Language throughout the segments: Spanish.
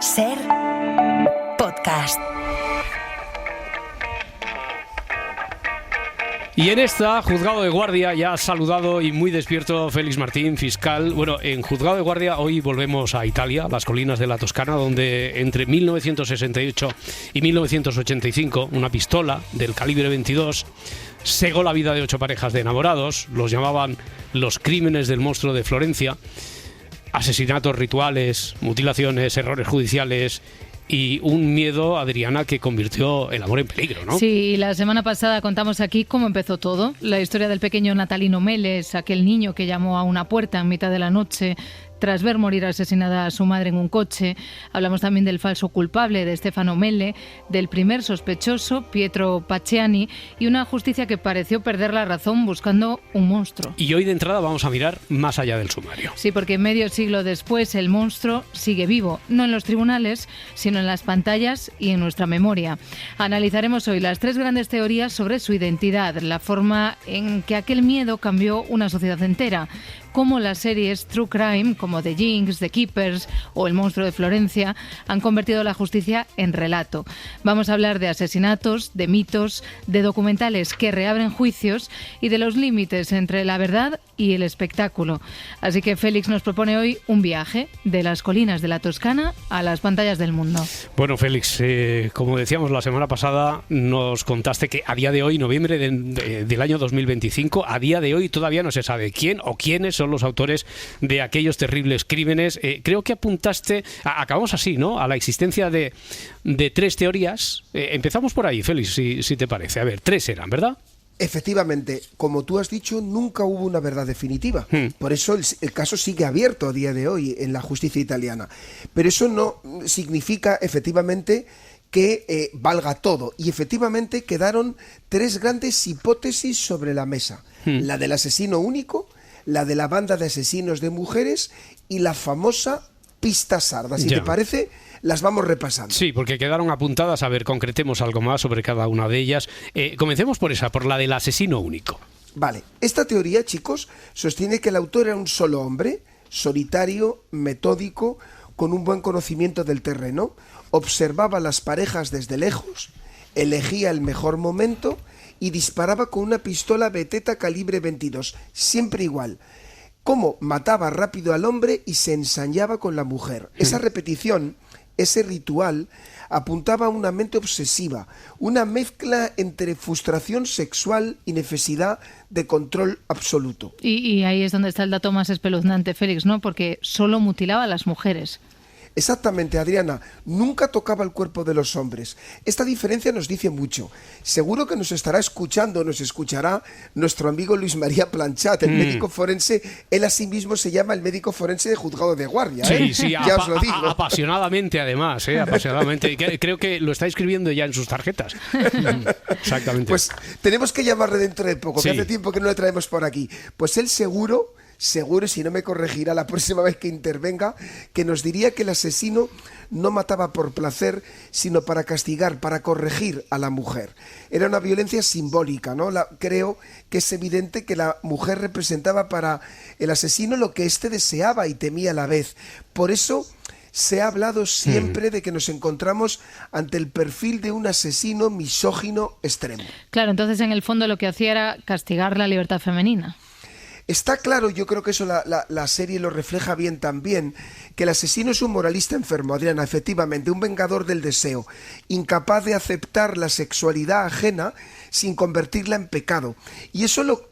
Ser podcast. Y en esta, Juzgado de Guardia, ya ha saludado y muy despierto Félix Martín, fiscal. Bueno, en Juzgado de Guardia hoy volvemos a Italia, las colinas de la Toscana, donde entre 1968 y 1985 una pistola del calibre 22 cegó la vida de 8 parejas de enamorados. Los llamaban los crímenes del monstruo de Florencia. Asesinatos rituales, mutilaciones, errores judiciales y un miedo, Adriana, que convirtió el amor en peligro, ¿no? Sí, la semana pasada contamos aquí cómo empezó todo. La historia del pequeño Natalino Meles, aquel niño que llamó a una puerta en mitad de la noche tras ver morir asesinada a su madre en un coche. Hablamos también del falso culpable de Stefano Mele, del primer sospechoso, Pietro Pacciani, y una justicia que pareció perder la razón buscando un monstruo. Y hoy de entrada vamos a mirar más allá del sumario. Sí, porque medio siglo después el monstruo sigue vivo, no en los tribunales, sino en las pantallas y en nuestra memoria. Analizaremos hoy las 3 grandes teorías sobre su identidad, la forma en que aquel miedo cambió una sociedad entera, cómo las series True Crime, como The Jinx, The Keepers o El monstruo de Florencia, han convertido la justicia en relato. Vamos a hablar de asesinatos, de mitos, de documentales que reabren juicios y de los límites entre la verdad y el espectáculo. Así que Félix nos propone hoy un viaje de las colinas de la Toscana a las pantallas del mundo. Bueno, Félix, como decíamos la semana pasada, nos contaste que a día de hoy, noviembre del año 2025, a día de hoy todavía no se sabe quién o quiénes son los autores de aquellos terribles crímenes. Creo que apuntaste, acabamos así, ¿no?, a la existencia de 3 teorías. Empezamos por ahí, Félix, si te parece. A ver, 3 eran, ¿verdad? Efectivamente, como tú has dicho, nunca hubo una verdad definitiva. Por eso el caso sigue abierto a día de hoy en la justicia italiana. Pero eso no significa, efectivamente, que valga todo. Y efectivamente quedaron 3 grandes hipótesis sobre la mesa. La del asesino único, la de la banda de asesinos de mujeres y la famosa pista sarda. Si te parece, las vamos repasando. Sí, porque quedaron apuntadas. A ver, concretemos algo más sobre cada una de ellas. Comencemos por esa, por la del asesino único. Vale, esta teoría, chicos, sostiene que el autor era un solo hombre, solitario, metódico, con un buen conocimiento del terreno, observaba las parejas desde lejos, elegía el mejor momento y disparaba con una pistola Beteta calibre 22, siempre igual. Cómo mataba rápido al hombre y se ensañaba con la mujer. Esa repetición, ese ritual, apuntaba a una mente obsesiva, una mezcla entre frustración sexual y necesidad de control absoluto. Y ahí es donde está el dato más espeluznante, Félix, ¿no? Porque solo mutilaba a las mujeres. Exactamente, Adriana, nunca tocaba el cuerpo de los hombres. Esta diferencia nos dice mucho. Seguro que nos estará escuchando, nos escuchará nuestro amigo Luis María Planchat, el médico forense. Él asimismo se llama el médico forense de Juzgado de Guardia. Sí, ya os lo digo. Apasionadamente además, apasionadamente. Creo que lo está escribiendo ya en sus tarjetas. Exactamente. Pues tenemos que llamarle dentro de poco, que hace tiempo que no le traemos por aquí. Pues él seguro, si no me corregirá la próxima vez que intervenga, que nos diría que el asesino no mataba por placer, sino para castigar, para corregir a la mujer. Era una violencia simbólica, ¿no? Creo que es evidente que la mujer representaba para el asesino lo que éste deseaba y temía a la vez. Por eso se ha hablado siempre de que nos encontramos ante el perfil de un asesino misógino extremo. Claro, entonces en el fondo lo que hacía era castigar la libertad femenina. Está claro, yo creo que eso la serie lo refleja bien también, que el asesino es un moralista enfermo, Adriana, efectivamente, un vengador del deseo, incapaz de aceptar la sexualidad ajena sin convertirla en pecado. Y eso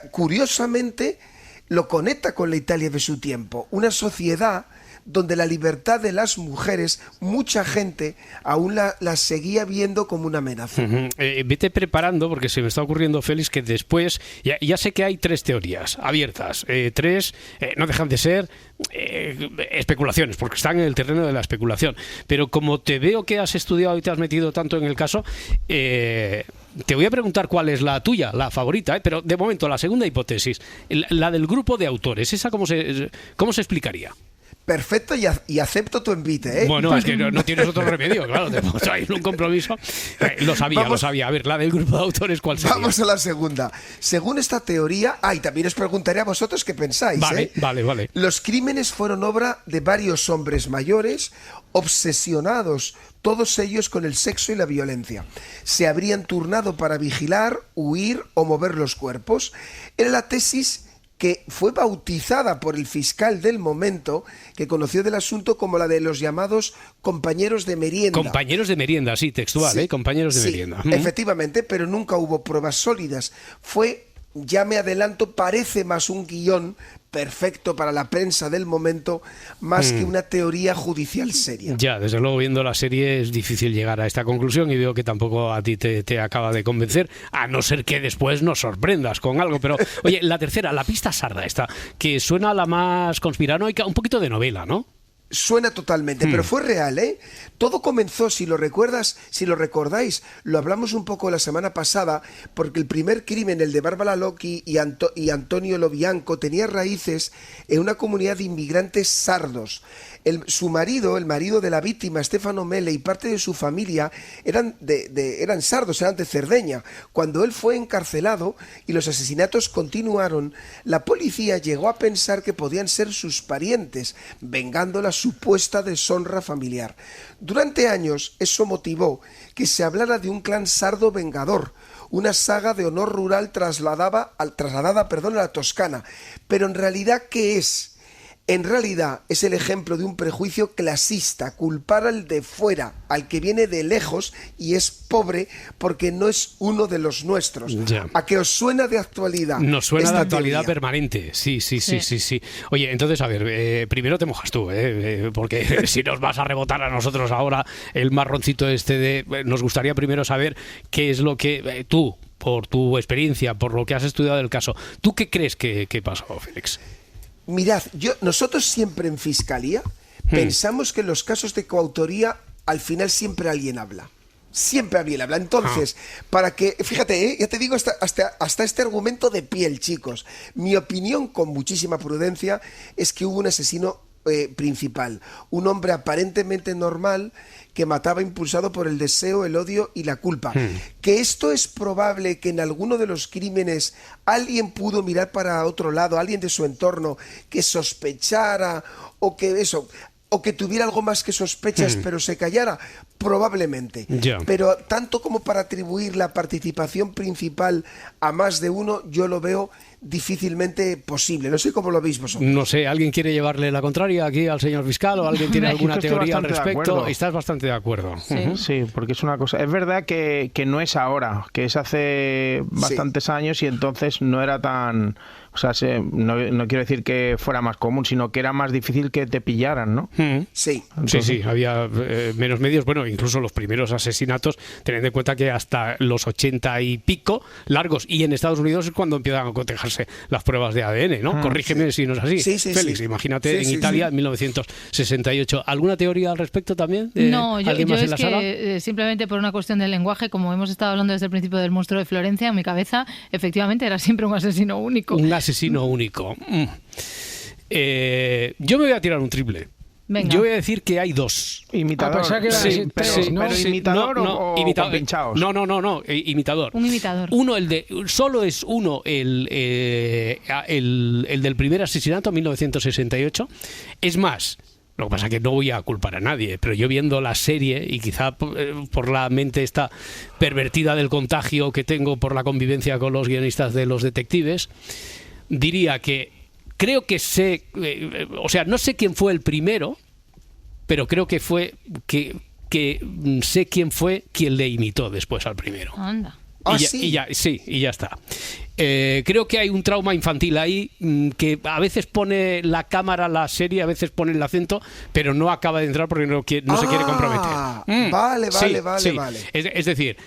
curiosamente lo conecta con la Italia de su tiempo, una sociedad donde la libertad de las mujeres, mucha gente aún la seguía viendo como una amenaza. Vete preparando, porque se me está ocurriendo, Félix, que después, ya sé que hay 3 teorías abiertas, 3 no dejan de ser especulaciones, porque están en el terreno de la especulación, pero como te veo que has estudiado y te has metido tanto en el caso, te voy a preguntar cuál es la tuya, la favorita, pero de momento la segunda hipótesis, la del grupo de autores, ¿esa cómo se explicaría? Perfecto, y acepto tu envite, ¿eh? Bueno, es que no tienes otro remedio, claro, tenemos ahí un compromiso. Lo sabía. A ver, la del grupo de autores, ¿cuál sería? Vamos a la segunda. Según esta teoría, y también os preguntaré a vosotros qué pensáis. Vale. Los crímenes fueron obra de varios hombres mayores, obsesionados, todos ellos con el sexo y la violencia. Se habrían turnado para vigilar, huir o mover los cuerpos. Era la tesis que fue bautizada por el fiscal del momento, que conoció del asunto como la de los llamados compañeros de merienda. Compañeros de merienda, sí, textual, Sí, compañeros de merienda. Efectivamente, pero nunca hubo pruebas sólidas. Ya me adelanto, parece más un guión perfecto para la prensa del momento, más que una teoría judicial seria. Ya, desde luego, viendo la serie es difícil llegar a esta conclusión y veo que tampoco a ti te acaba de convencer, a no ser que después nos sorprendas con algo. Pero, oye, la tercera, la pista sarda esta, que suena la más conspiranoica, un poquito de novela, ¿no? Suena totalmente, pero fue real, ¿eh? Todo comenzó, si lo recordáis, lo hablamos un poco la semana pasada, porque el primer crimen, el de Bárbara Locchi y Antonio Lobianco, tenía raíces en una comunidad de inmigrantes sardos. Su marido, el marido de la víctima, Stefano Mele, y parte de su familia eran sardos, eran de Cerdeña. Cuando él fue encarcelado y los asesinatos continuaron, la policía llegó a pensar que podían ser sus parientes, vengando la supuesta deshonra familiar. Durante años eso motivó que se hablara de un clan sardo vengador, una saga de honor rural trasladada a la Toscana. Pero en realidad, ¿qué es? En realidad es el ejemplo de un prejuicio clasista, culpar al de fuera, al que viene de lejos y es pobre porque no es uno de los nuestros. Ya. ¿A qué os suena de actualidad? Nos suena de actualidad teoría? Permanente, sí. Oye, entonces, a ver, primero te mojas tú, porque si nos vas a rebotar a nosotros ahora el marroncito nos gustaría primero saber qué es lo que tú, por tu experiencia, por lo que has estudiado del caso, ¿tú qué crees que pasó, Félix? Mirad, nosotros siempre en Fiscalía pensamos que en los casos de coautoría al final siempre alguien habla. Siempre alguien habla. Entonces, para que, fíjate, ya te digo hasta este argumento de piel, chicos. Mi opinión, con muchísima prudencia, es que hubo un asesino principal. Un hombre aparentemente normal que mataba impulsado por el deseo, el odio y la culpa. Que esto es probable que en alguno de los crímenes alguien pudo mirar para otro lado, alguien de su entorno que sospechara o que tuviera algo más que sospechas pero se callara, probablemente. Ya. Pero tanto como para atribuir la participación principal a más de uno, yo lo veo difícilmente posible. No sé cómo lo veis vosotros. No sé, ¿alguien quiere llevarle la contraria aquí al señor fiscal o alguien tiene alguna teoría al respecto? Estás bastante de acuerdo. Sí, porque es una cosa... Es verdad que no es ahora, que es hace bastantes años y entonces no era tan... O sea, no quiero decir que fuera más común, sino que era más difícil que te pillaran, ¿no? Sí. Entonces... Sí, había menos medios. Bueno, incluso los primeros asesinatos, teniendo en cuenta que hasta los 80 y pico largos, y en Estados Unidos es cuando empiezan a cotejarse las pruebas de ADN, ¿no? Corrígeme si no es así. Sí, Félix, imagínate en Italia en 1968. ¿Alguna teoría al respecto también? No, yo es que simplemente por una cuestión del lenguaje, como hemos estado hablando desde el principio del monstruo de Florencia, en mi cabeza, efectivamente era siempre un asesino único. Un asesino único. Yo me voy a tirar un triple. Venga. Yo voy a decir que hay dos. Imitador. Pero imitador o imitador. pinchaos. No, imitador. Un imitador. Solo es uno el del primer asesinato en 1968. Es más, lo que pasa es que no voy a culpar a nadie, pero yo viendo la serie y quizá por la mente esta pervertida del contagio que tengo por la convivencia con los guionistas de Los Detectives, diría que creo que sé, no sé quién fue el primero, pero creo que sé quién fue quien le imitó después al primero. Anda. Y ya está. Creo que hay un trauma infantil ahí que a veces pone la cámara, la serie, a veces pone el acento, pero no acaba de entrar porque no se quiere comprometer. Vale. Es decir,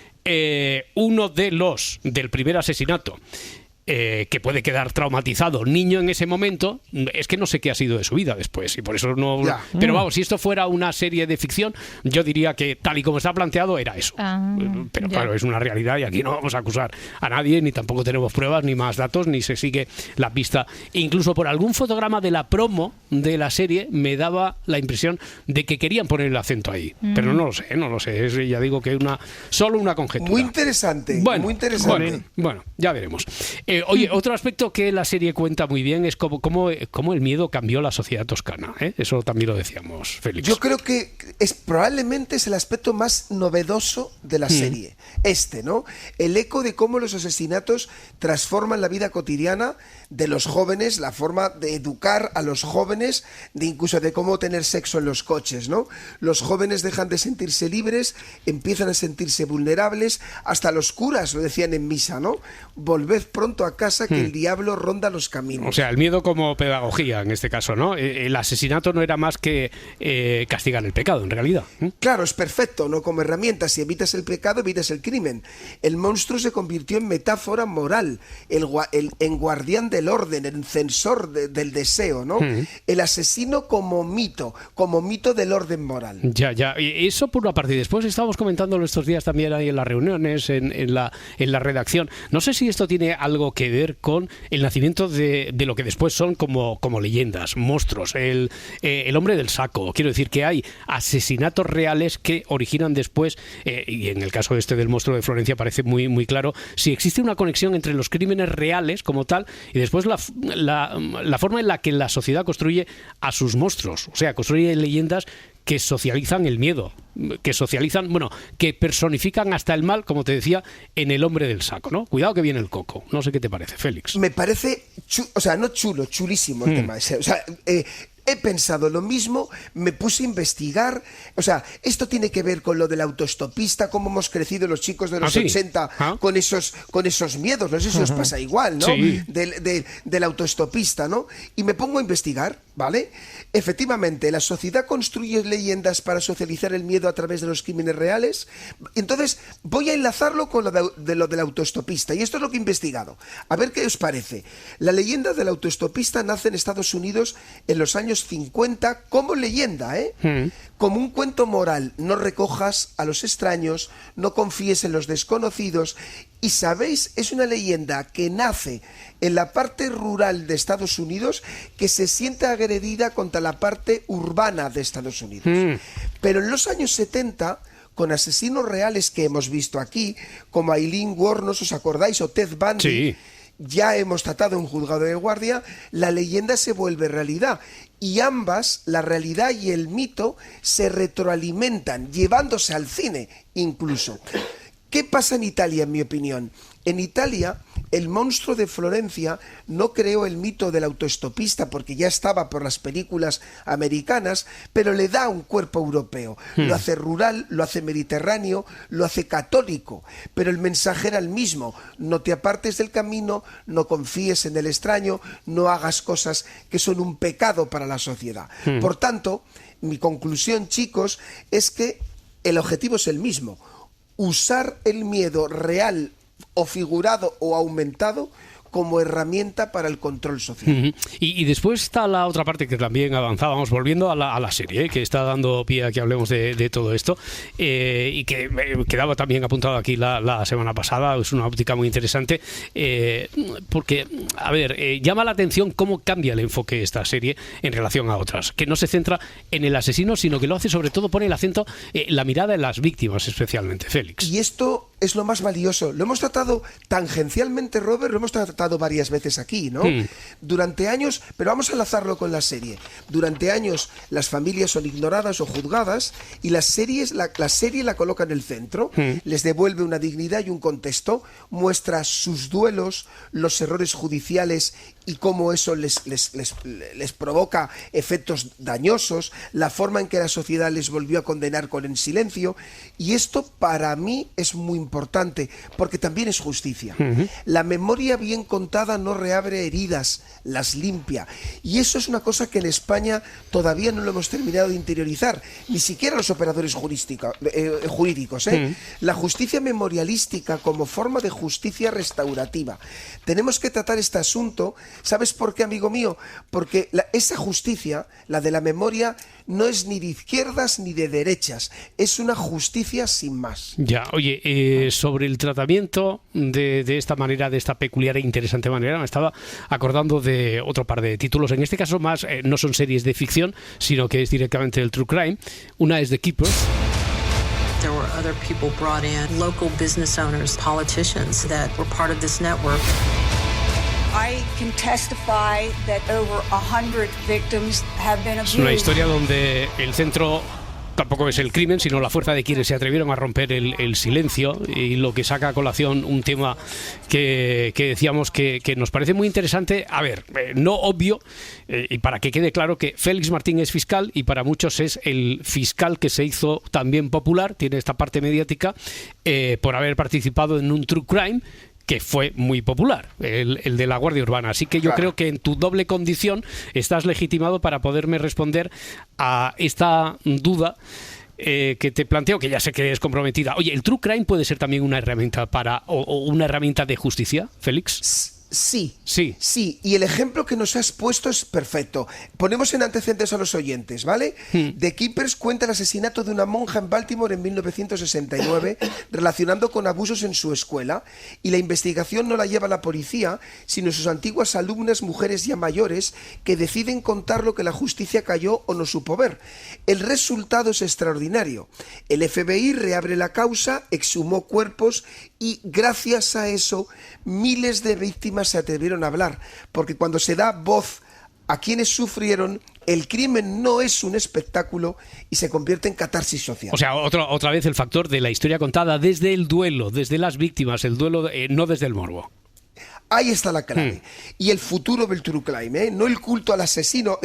uno de los del primer asesinato que puede quedar traumatizado niño en ese momento, es que no sé qué ha sido de su vida después, y por eso no... Ya. Pero vamos, si esto fuera una serie de ficción, yo diría que tal y como está planteado era eso. Pero ya. claro, es una realidad y aquí no vamos a acusar a nadie, ni tampoco tenemos pruebas, ni más datos, ni se sigue la pista. E incluso por algún fotograma de la promo de la serie me daba la impresión de que querían poner el acento ahí. Pero no lo sé, es, ya digo que solo una conjetura. Muy interesante, muy interesante. Bueno, ya veremos. Oye, otro aspecto que la serie cuenta muy bien es cómo el miedo cambió la sociedad toscana. Eso también lo decíamos, Félix. Yo creo que probablemente es el aspecto más novedoso de la serie. ¿No? El eco de cómo los asesinatos transforman la vida cotidiana de los jóvenes, la forma de educar a los jóvenes, de incluso de cómo tener sexo en los coches, ¿no? Los jóvenes dejan de sentirse libres, empiezan a sentirse vulnerables, hasta los curas lo decían en misa, ¿no? Volved pronto a casa que el diablo ronda los caminos. O sea, el miedo como pedagogía en este caso, ¿no? El asesinato no era más que castigar el pecado, en realidad. Claro, es perfecto, ¿no? Como herramienta, si evitas el pecado, evitas el crimen. El monstruo se convirtió en metáfora moral, en guardián del orden, en censor del deseo, ¿no? El asesino como mito del orden moral. Ya. Y eso por una parte. Y después estábamos comentándolo estos días también ahí en las reuniones, en la redacción. No sé si esto tiene algo que ver con el nacimiento de lo que después son como leyendas, monstruos, el hombre del saco. Quiero decir que hay asesinatos reales que originan después, y en el caso del monstruo de Florencia parece muy, muy claro, si existe una conexión entre los crímenes reales como tal y después la forma en la que la sociedad construye a sus monstruos. O sea, construye leyendas que socializan el miedo, que personifican hasta el mal, como te decía, en el hombre del saco, ¿no? Cuidado que viene el coco. No sé qué te parece, Félix. Me parece, chulísimo el tema ese. O sea, he pensado lo mismo, me puse a investigar. O sea, esto tiene que ver con lo del autoestopista, cómo hemos crecido los chicos de los 80 con esos miedos. No sé si os pasa igual, ¿no? Sí. Del autoestopista, ¿no? Y me pongo a investigar, ¿vale? Efectivamente, la sociedad construye leyendas para socializar el miedo a través de los crímenes reales. Entonces, voy a enlazarlo con lo del autoestopista. Y esto es lo que he investigado. A ver qué os parece. La leyenda del autoestopista nace en Estados Unidos en los años 50 como leyenda, como un cuento moral. No recojas a los extraños, no confíes en los desconocidos. Y sabéis, es una leyenda que nace en la parte rural de Estados Unidos, que se siente agredida contra la parte urbana de Estados Unidos. Pero en los años 70, con asesinos reales que hemos visto aquí, como Aileen Wuornos, ¿os acordáis? O Ted Bundy. Sí. Ya hemos tratado en Juzgado de Guardia, la leyenda se vuelve realidad. Y ambas, la realidad y el mito, se retroalimentan, llevándose al cine incluso. ¿Qué pasa en Italia, en mi opinión? En Italia, el monstruo de Florencia no creó el mito del autoestopista porque ya estaba por las películas americanas, pero le da un cuerpo europeo. Lo hace rural, lo hace mediterráneo, lo hace católico, pero el mensaje era el mismo. No te apartes del camino, no confíes en el extraño, no hagas cosas que son un pecado para la sociedad. Por tanto, mi conclusión, chicos, es que el objetivo es el mismo. Usar el miedo real o figurado o aumentado como herramienta para el control social. Y después está la otra parte que también avanzábamos, volviendo a la serie, que está dando pie a que hablemos de todo esto, y que quedaba también apuntado aquí la semana pasada. Es una óptica muy interesante, porque, a ver, llama la atención cómo cambia el enfoque de esta serie en relación a otras, que no se centra en el asesino, sino que lo hace, sobre todo, pone el acento la mirada en las víctimas, especialmente, Félix. Y esto es lo más valioso. Lo hemos tratado tangencialmente, Robert, lo hemos tratado varias veces aquí, ¿no? Durante años, pero vamos a enlazarlo con la serie. Durante años las familias son ignoradas o juzgadas y la serie la coloca en el centro, les devuelve una dignidad y un contexto, muestra sus duelos, los errores judiciales y cómo eso les provoca efectos dañosos, la forma en que la sociedad les volvió a condenar con el silencio. Y esto para mí es muy importante. importante, porque también es justicia. La memoria bien contada no reabre heridas, las limpia. Y eso es una cosa que en España todavía no lo hemos terminado de interiorizar, ni siquiera los operadores jurídicos. La justicia memorialística como forma de justicia restaurativa. Tenemos que tratar este asunto, ¿sabes por qué, amigo mío? Porque esa justicia, la de la memoria, no es ni de izquierdas ni de derechas, es una justicia sin más. Ya, oye, sobre el tratamiento de esta manera, de esta peculiar e interesante manera, me estaba acordando de otro par de títulos, en este caso más, no son series de ficción, sino que es directamente el True Crime. Una es The Keepers. There were other people brought in, local business owners, politicians that were part of this network. I can testify that over 100 victims have been abused. Es una historia donde el centro tampoco es el crimen, sino la fuerza de quienes se atrevieron a romper el silencio, y lo que saca a colación un tema que decíamos que nos parece muy interesante. A ver, no obvio, y para que quede claro que Félix Martín es fiscal, y para muchos es el fiscal que se hizo también popular, tiene esta parte mediática, por haber participado en un True Crime que fue muy popular, el de la Guardia Urbana. Así que yo creo que en tu doble condición estás legitimado para poderme responder a esta duda que te planteo, que ya sé que es comprometida. Oye, ¿el True Crime puede ser también una herramienta o una herramienta de justicia, Félix? Sí, y el ejemplo que nos has puesto es perfecto. Ponemos en antecedentes a los oyentes, ¿vale? The Keepers cuenta el asesinato de una monja en Baltimore en 1969, relacionando con abusos en su escuela, y la investigación no la lleva la policía, sino sus antiguas alumnas, mujeres ya mayores, que deciden contar lo que la justicia calló o no supo ver. El resultado es extraordinario. El FBI reabre la causa, exhumó cuerpos, y gracias a eso miles de víctimas se atrevieron a hablar, porque cuando se da voz a quienes sufrieron, el crimen no es un espectáculo y se convierte en catarsis social. O sea, otra vez el factor de la historia contada desde el duelo, desde las víctimas, el duelo, no desde el morbo. Ahí está la clave. Y el futuro del True Crime, no el culto al asesino,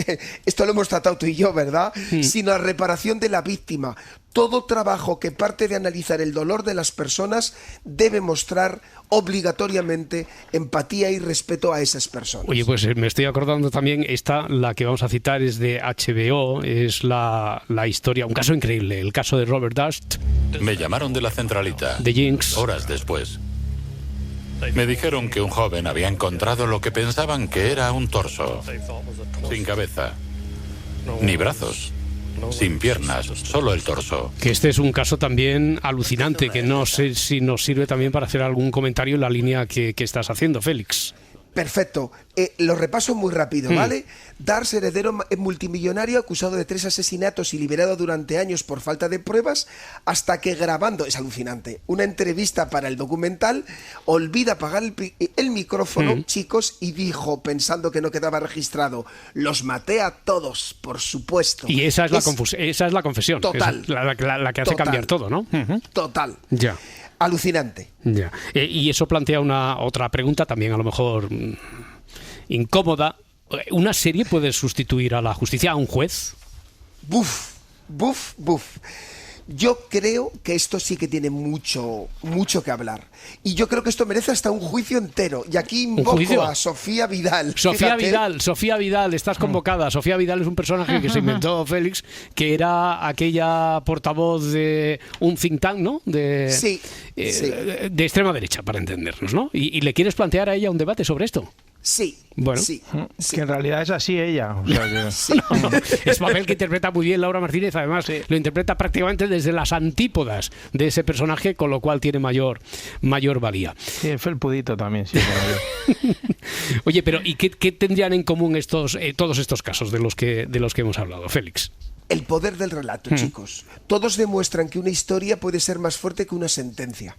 esto lo hemos tratado tú y yo, ¿verdad? Sino la reparación de la víctima. Todo trabajo que parte de analizar el dolor de las personas debe mostrar obligatoriamente empatía y respeto a esas personas. Oye, pues me estoy acordando también, la que vamos a citar es de HBO, es la historia, un caso increíble, el caso de Robert Dust. Me llamaron de la centralita. De Jinx. Horas después. Me dijeron que un joven había encontrado lo que pensaban que era un torso. Sin cabeza. Ni brazos. Sin piernas, solo el torso. Que este es un caso también alucinante, que no sé si nos sirve también para hacer algún comentario en la línea que estás haciendo, Félix. Perfecto. Lo repaso muy rápido, ¿vale? Dars, heredero multimillonario, acusado de 3 asesinatos y liberado durante años por falta de pruebas, hasta que grabando, es alucinante, una entrevista para el documental, olvida apagar el micrófono, chicos, y dijo, pensando que no quedaba registrado, los maté a todos, por supuesto. Y esa es la confesión. Total. Es la que hace cambiar todo, ¿no? Total. Ya. Alucinante. Ya. Y eso plantea otra pregunta también a lo mejor incómoda. ¿Una serie puede sustituir a la justicia, a un juez? Buf. Yo creo que esto sí que tiene mucho que hablar. Y yo creo que esto merece hasta un juicio entero. Y aquí invoco a Sofía Vidal. Sofía Vidal, estás convocada. Sofía Vidal es un personaje que se inventó Félix, que era aquella portavoz de un think tank, ¿no? De extrema derecha, para entendernos, ¿no? ¿Y le quieres plantear a ella un debate sobre esto? Sí. Bueno, sí. Que en realidad es así ella. O sea que... no. Es papel que interpreta muy bien Laura Martínez. Además, lo interpreta prácticamente desde las antípodas de ese personaje, con lo cual tiene mayor valía. Sí, el felpudito también, sí. Oye, pero ¿y qué tendrían en común todos estos casos de los que hemos hablado, Félix? El poder del relato, chicos. Todos demuestran que una historia puede ser más fuerte que una sentencia.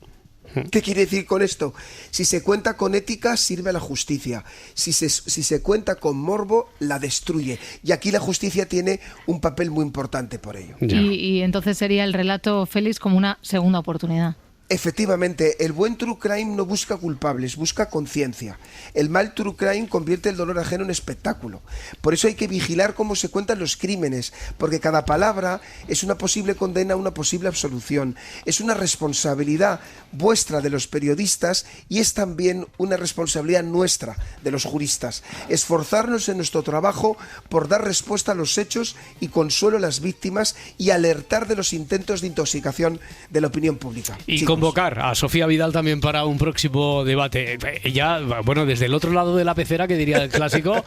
¿Qué quiere decir con esto? Si se cuenta con ética, sirve a la justicia. Si se cuenta con morbo, la destruye. Y aquí la justicia tiene un papel muy importante por ello. Y entonces sería el relato, Félix, como una segunda oportunidad. Efectivamente, el buen true crime no busca culpables, busca conciencia. El mal true crime convierte el dolor ajeno en espectáculo. Por eso hay que vigilar cómo se cuentan los crímenes, porque cada palabra es una posible condena, una posible absolución. Es una responsabilidad vuestra de los periodistas y es también una responsabilidad nuestra de los juristas. Esforzarnos en nuestro trabajo por dar respuesta a los hechos y consuelo a las víctimas y alertar de los intentos de intoxicación de la opinión pública. Y convocar a Sofía Vidal también para un próximo debate. Ella, bueno, desde el otro lado de la pecera, que diría el clásico,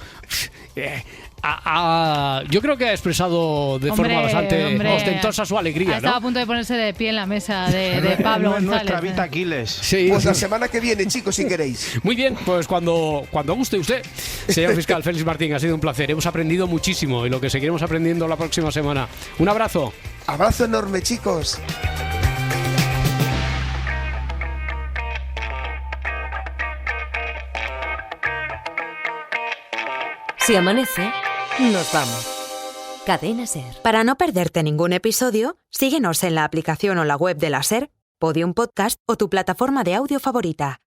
yo creo que ha expresado de forma bastante ostentosa su alegría, Estaba ¿no? a punto de ponerse de pie en la mesa de Pablo González. Nuestra Vita Aquiles. Sí, Pues la semana que viene, chicos, si queréis. Muy bien, pues cuando guste usted, señor fiscal Félix Martín, ha sido un placer. Hemos aprendido muchísimo y lo que seguiremos aprendiendo la próxima semana. Un abrazo. Abrazo enorme, chicos. Si amanece, nos vamos. Cadena SER. Para no perderte ningún episodio, síguenos en la aplicación o la web de la SER, Podium Podcast o tu plataforma de audio favorita.